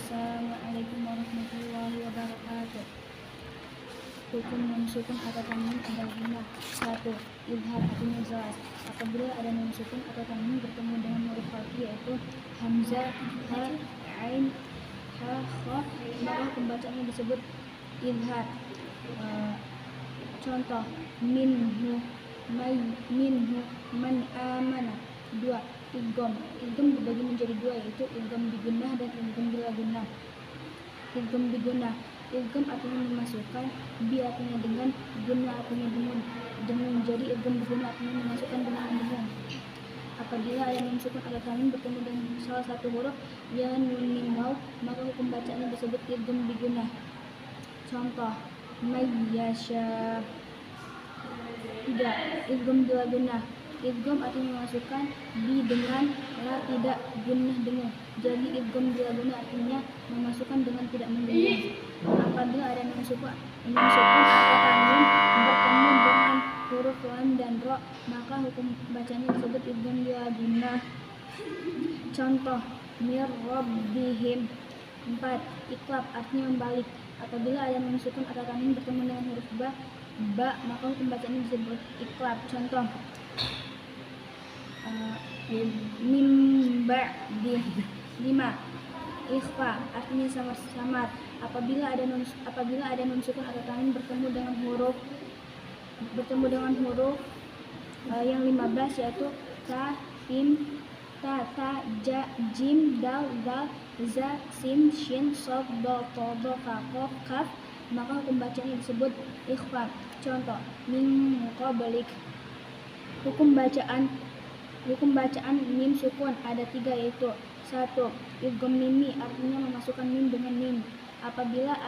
Assalamualaikum warahmatullahi wabarakatuh. Hukum nun sukun atau tanwin adalah 1. Izhar artinya jelas. Apabila ada nun sukun atau tanwin bertemu dengan huruf fathah yaitu hamzah, ha, ain, ha, kha, maka pembacaannya disebut izhar. Contoh minhu, minhu, man amana. 2. Idgham dibagi menjadi 2 yaitu idgham bigunnah dan idgham bila gunnah. Idgham bigunnah, idgham artinya memasukkan, bi artinya dengan, gunnah artinya dengung. Jadi idgham bigunnah artinya memasukkan dengan dengung. Apabila ada nun sukun atau tanwin bertemu dengan salah satu huruf ya nun mim waw, maka hukum bacaannya disebut idgham bigunnah. Contoh mayyasha. 3. Idgham bila gunnah, idgham artinya memasukkan, bi dengan, la tidak, gunnah dengung. Jadi idgham bila gunnah artinya memasukkan dengan tidak mendengung. Apabila ada nun sukun atau tanwin bertemu dengan huruf lam dan ro, maka hukum bacanya disebut idgham bila gunnah. Contoh mir rabbihim. 4. Iqlab artinya membalik. Apabila ada nun sukun atau tanwin bertemu dengan huruf ba, maka hukum bacanya disebut iqlab. Contoh mim ba'di. 5. Ikhfa artinya samar-samar. Apabila ada nun sukun atau tanwin bertemu dengan huruf yang 15 yaitu ta, him, ta, ja, jim, dal, zal, za, sin, shin, sof, do, to, do, ka, kof, kaf, maka hukum bacanya disebut ikhfa. Contoh min qablik. Hukum bacaan mim sukun ada 3 yaitu 1. Idgham mimi artinya memasukkan mim dengan mim. Apabila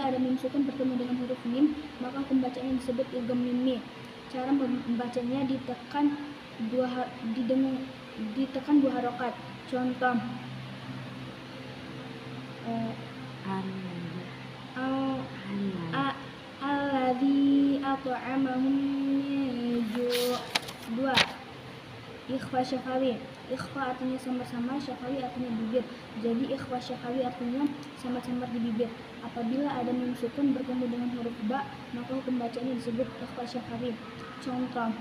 ada mim sukun bertemu dengan huruf mim, maka hukum bacaannya disebut idgham mimi. Cara membacanya ditekan 2 harokat. Contoh alladzi at'amahum min ju'. 2. Ikhfa syafawi. Ikhfa artinya samar-samar, syafawi artinya bibir. Jadi ikhfa syafawi artinya samar-samar di bibir. Apabila ada nun sukun bertemu dengan huruf ba, maka hukum bacanya disebut ikhfa syafawi. Contoh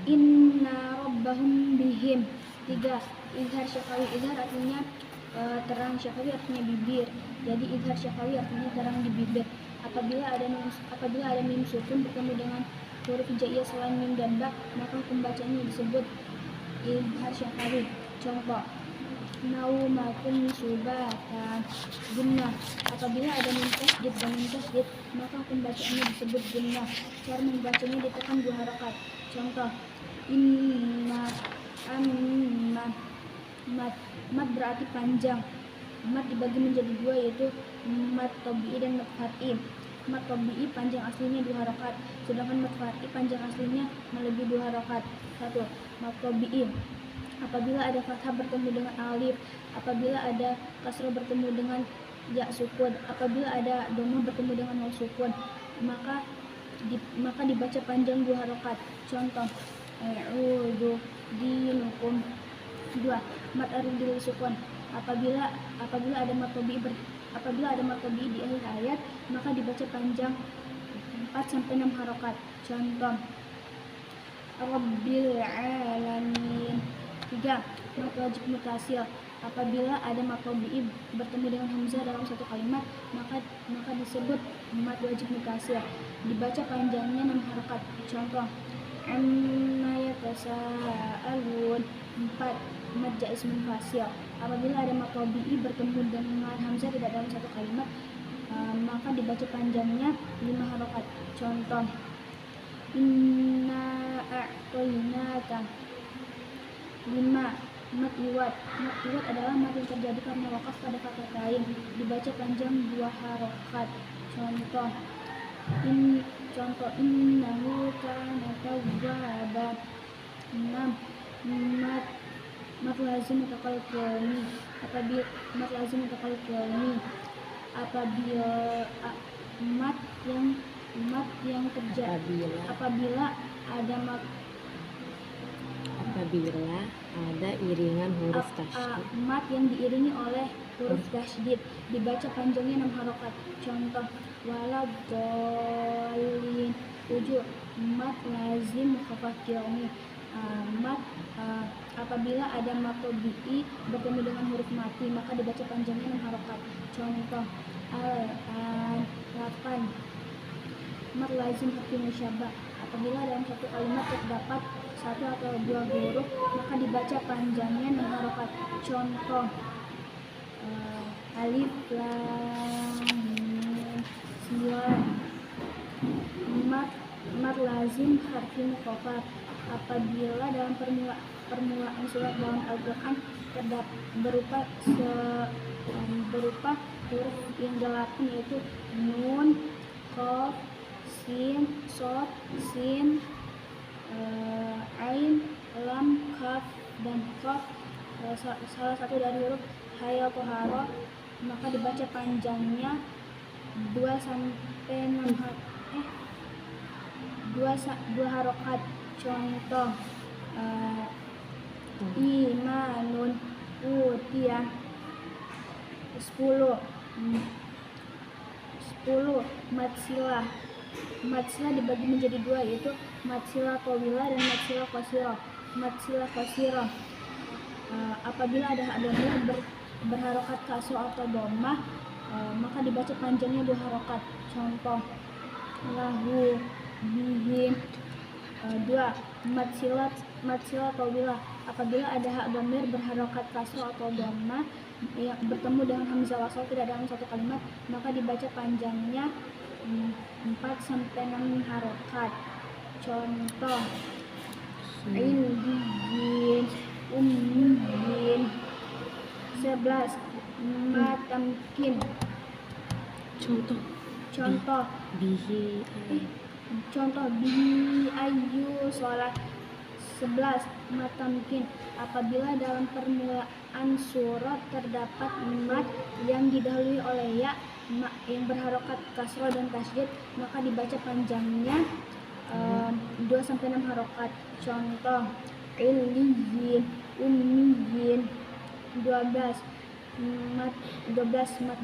inna rabbahum bihim. 3. Izhar syafawi. Izhar artinya terang, syafawi artinya bibir. Jadi izhar syafawi artinya terang di bibir. Apabila ada mim sukun bertemu dengan huruf hijaiyah selain mim dan ba, maka hukum bacanya disebut izhar syafawi. Contoh naumakum subatan. Gunnah. Apabila ada mim tasydid dan mim tasydid, maka hukum bacaannya disebut gunnah. Cara membacanya ditekan 2 harokat. Contoh inna amma. Mat berarti panjang. Mat dibagi menjadi 2 yaitu mat tabi'i dan mat far'i. Mat tabi'i panjang aslinya 2 harokat, sedangkan mat far'i panjang aslinya melebihi 2 harokat. 1. Mat tabi'i apabila ada fathah bertemu dengan alif, apabila ada kasrah bertemu dengan ya sukun, apabila ada dhammah bertemu dengan waw sukun, maka dibaca panjang 2 harokat. Contoh a'udzu dinukum. 2. Mat aridil sukun. Apabila ada mat tabi'i di akhir ayat, maka dibaca panjang 4-6 harokat. Contoh rabbil alamin. 3. Mat wajib mutasil. Apabila ada mat tabi'i bertemu dengan hamzah dalam satu kalimat, maka disebut mat wajib mutasil. Dibaca panjangnya 6 harokat. Contoh amma yatasaalun. 4. Mat jaiz munfasil. Apabila ada mat tabi'i bertemu dengan hamzah tidak dalam satu kalimat, maka dibaca panjangnya 5 harokat. Contoh inna a'tainaka. 5. Mat iwad. Mat iwad adalah mat yang terjadi karena wakaf pada kata lain, dibaca panjang 2 harokat. Contoh innahu kana tawwaba. 6. Mat lazim mutaqalqani. Apabila mat yang terjadi apabila ada mat apabila ada iringan huruf tasydid. Mat yang diiringi oleh huruf tasydid dibaca panjangnya 6 harokat. Contoh waladhdallin 7. Mat lazim mukhafaf qiyami. Mat apabila ada mat tabi'i bertemu dengan huruf mati maka dibaca panjangnya 6 harokat. Contoh al-an 8. Mat lazim harfi musyabbah apabila dalam satu kalimat terdapat satu atau dua huruf maka dibaca panjangnya 6 harokat. Contoh alif lam mim 9. Mat lazim harfi mukhafaf apabila dalam permulaan surat dalam Al-Quran berupa huruf yang 8 yaitu nun, qaf, sin, shad, sin, ain, lam, kaf, dan qaf salah satu dari huruf hayya atau haro maka dibaca panjangnya 2 harokat. Contoh imanun utiyah 10. Matsilah dibagi menjadi dua yaitu matsilah tawilah dan matsilah qasirah. Matsilah qasirah apabila ada dhamir berharokat kasroh atau dhammah maka dibaca panjangnya 2 harokat. Contoh lahu bihim 2. Matsilah tawilah apabila ada hak dhamir berharokat kasroh atau dhammah yang bertemu dengan hamzah wasal tidak dalam satu kalimat maka dibaca panjangnya 4-6 harokat. Contoh ildiyin ummiyin 11. Matamkin contoh bihi ayu sholat 11. Matamkin apabila dalam permulaan surat terdapat mat yang didahului oleh ya yang berharokat kasroh dan tasydid maka dibaca panjangnya 2-6 harokat. Contoh illiyin ummiyin 12. Mat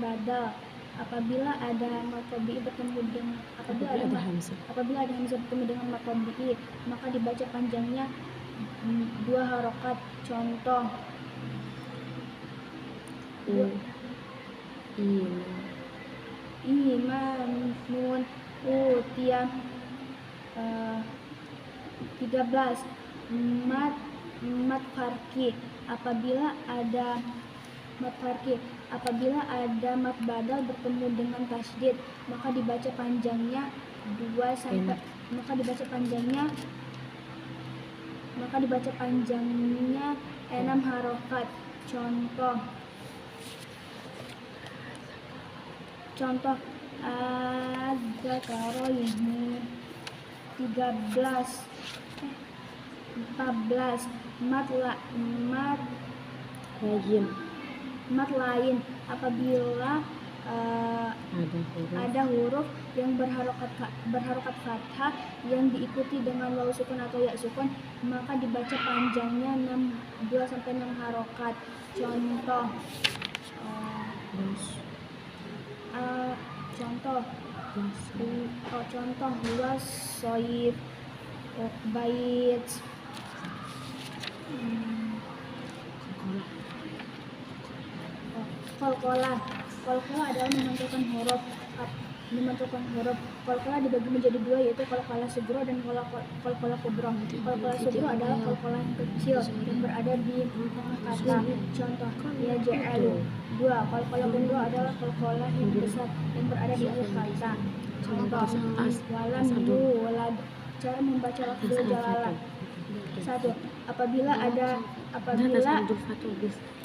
badal apabila ada mat tabi'i bertemu dengan apabila ada hamzah bertemu dengan mat tabi'i maka dibaca panjangnya 2 harokat. Contoh imanun utiyah 13. Mat farqi apabila ada mat badal bertemu dengan tasydid maka dibaca panjangnya 6 harokat. Contoh az-zakaraini 14. Mat lain apabila ada huruf yang berharokat fathah yang diikuti dengan waw sukun atau ya sukun maka dibaca panjangnya 2-6 harokat. Contoh wasoif bait Qalqalah adalah memantulkan huruf. Qalqalah dibagi menjadi dua yaitu qalqalah sugro dan qalqalah kubro. Qalqalah sugro adalah qalqalah yang kecil yang berada di tengah kata. Contoh yaj'alu 2. Qalqalah kubro adalah qalqalah yang besar yang berada di akhir kata. Contoh walam yulad. Cara membaca lafzul jalalah 1.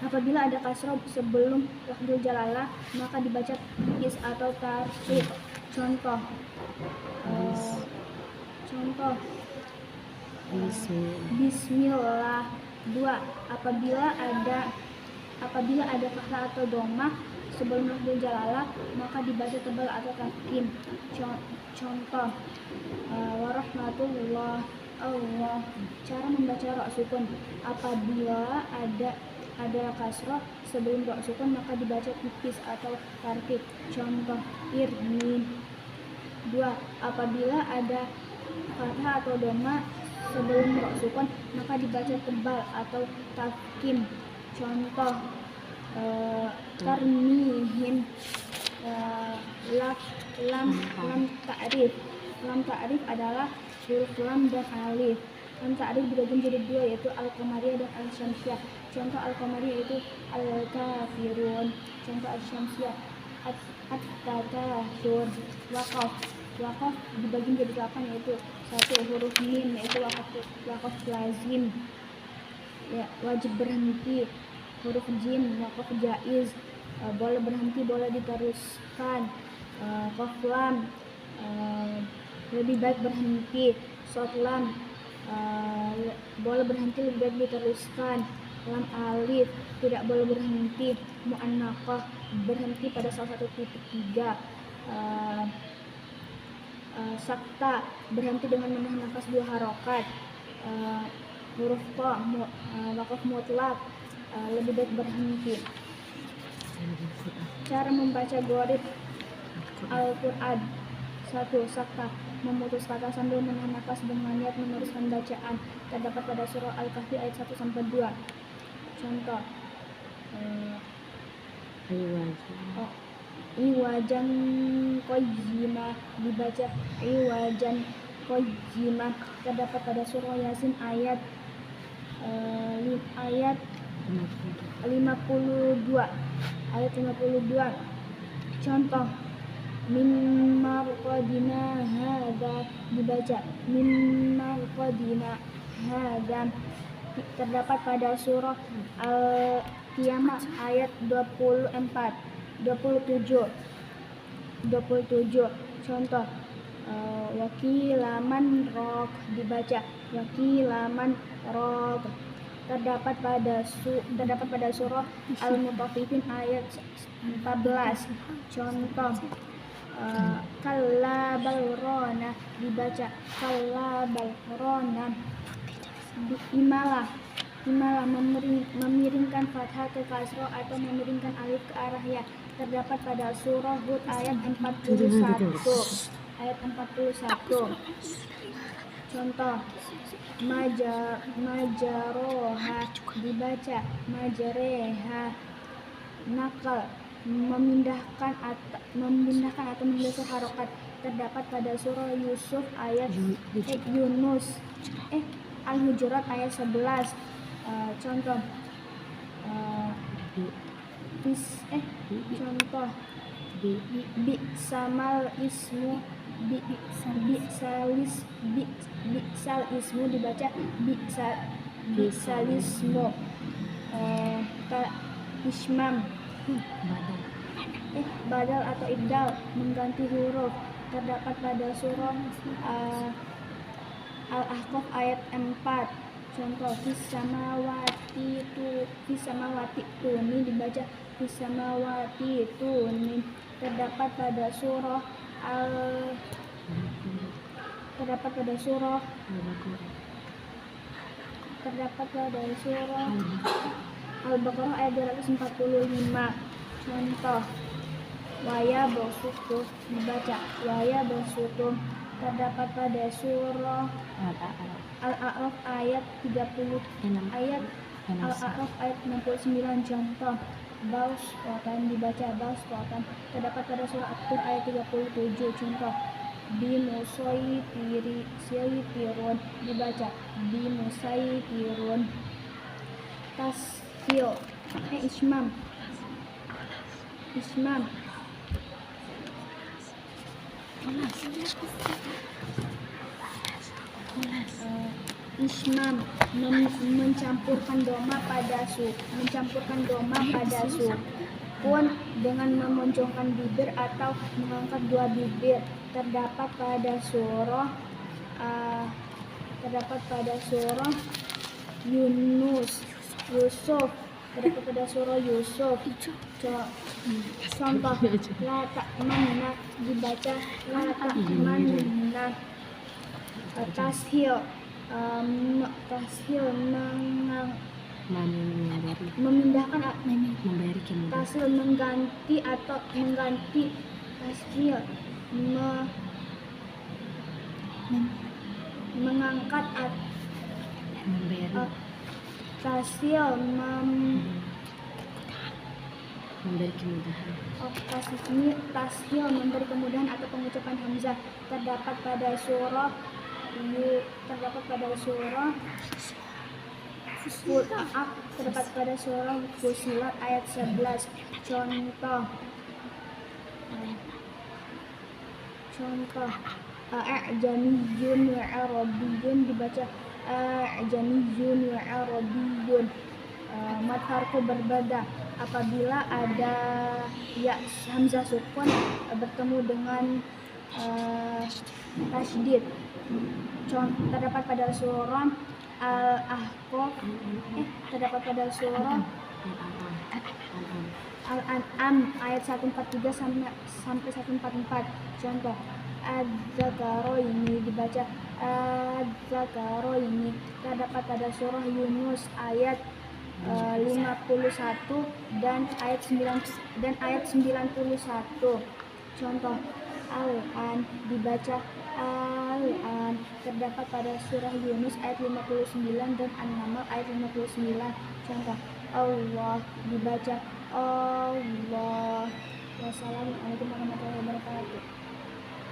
Apabila ada kasroh sebelum lafzul jalalah maka dibaca is atau tarkib. Contoh Bismillah 2. Apabila ada fathah atau dhammah sebelum lafzul jalalah maka dibaca tebal atau taskin. Contoh warahmatullah Allah. Cara membaca ra sukun. Apabila ada kasroh sebelum ra sukun maka dibaca tipis atau tarkib. Contoh irmin. 2. Apabila ada fathah atau doma sebelum ra sukun maka dibaca tebal atau tafkim. Contoh tarmihim. Lam ta'rif. Lam ta'rif adalah huruf lam dan alif. Lam ta'rif dibagi menjadi dua, yaitu al-qamariyah dan al-syamsiyah. Contoh al-qamariyah yaitu al-kafirun. Contoh al-syamsiyah at-takatsur. Waqaf dibagi menjadi 8, yaitu 1 huruf mim, yaitu waqaf lazim, ya, wajib berhenti. Huruf jim waqaf jaiz, boleh berhenti, boleh diteruskan. Qaf lam, lebih baik berhenti. Shad lam, boleh berhenti, lebih baik diteruskan. Lam alif tidak boleh berhenti. Mu'annaqah berhenti pada salah satu titik 3. Sakta berhenti dengan menahan nafas 2 harokat. Huruf ta waqaf mutlak, lebih baik berhenti. Cara membaca gharib Al-Quran. 1. Sakta, memutus kata sambil menahan nafas dengan niat meneruskan bacaan. Terdapat pada surah Al-Kahfi ayat 1-2. Contoh iwajan qayyimah, dibaca iwajan qayyimah. Terdapat pada surah Yasin ayat 52. Contoh mimma qadina hadza, dibaca mimma qadina hadza. Terdapat pada surah Al-Qiyamah ayat 27. Contoh wakilaman rok, dibaca wakilaman rok. Terdapat pada surah Al-Mutaffifin ayat 14. Contoh kalla balrona, dibaca kalla balrona. Imalah memiringkan fathah ke kasroh atau memiringkan alif ke arah ya. Terdapat pada surah Hud ayat 41. Contoh majaroha, dibaca majareha. Nakal memindahkan atau menggeser harokat. Terdapat pada surah Yusuf ayat Al-Hujurat ayat 11. Contoh bi'sal ismu, dibaca bi'sal ismu. Ismam badal atau ibdal, mengganti huruf. Terdapat pada surah Al-Ahqaf ayat 4. Contoh fisamawati tuni, dibaca fisamawati tuni. Terdapat pada surah Al-Baqarah ayat 245. Contoh waya basutu, dibaca waya basutu. Terdapat pada surah Al-A'raf ayat 69. Contoh bauswatan, dibaca bauswatan. Terdapat pada surah At-Tur ayat 37. Contoh bimusaytirun, dibaca bimusaytirun. Tasfil ismam mencampurkan doma pada sukun dengan memoncongkan bibir atau mengangkat 2 bibir. Terdapat pada surah Yusuf. Terdapat pada surah Yusuf. Contoh la ta'manna, dibaca la ta'manna. Tashil Tasil memberi memindahkan memberi kemudahan tasil mengganti tasil mengangkat memberi tasil memberi kemudahan tasil memberi kemudahan atau pengucapan hamzah terdapat pada surah Fussilat ayat 11. Contoh a'jamiyyun wa arabiyyun dibaca a'jamiyyun wa arabiyyun. Mad farqu berbeda apabila ada ya hamzah sukun bertemu dengan tasydid. Terdapat pada surah Al-Ahqaf terdapat pada surah Al-An'am ayat 143 sampai 144. Contoh Az-Zakaroini dibaca Az-Zakaroini. Terdapat pada surah Yunus ayat 51 dan ayat 91. Contoh Al-An dibaca Al-An. Terdapat pada surah Yunus ayat 59 dan An-Naml ayat 59. Contoh Allah dibaca Allah. Wassalamualaikum warahmatullahi wabarakatuh.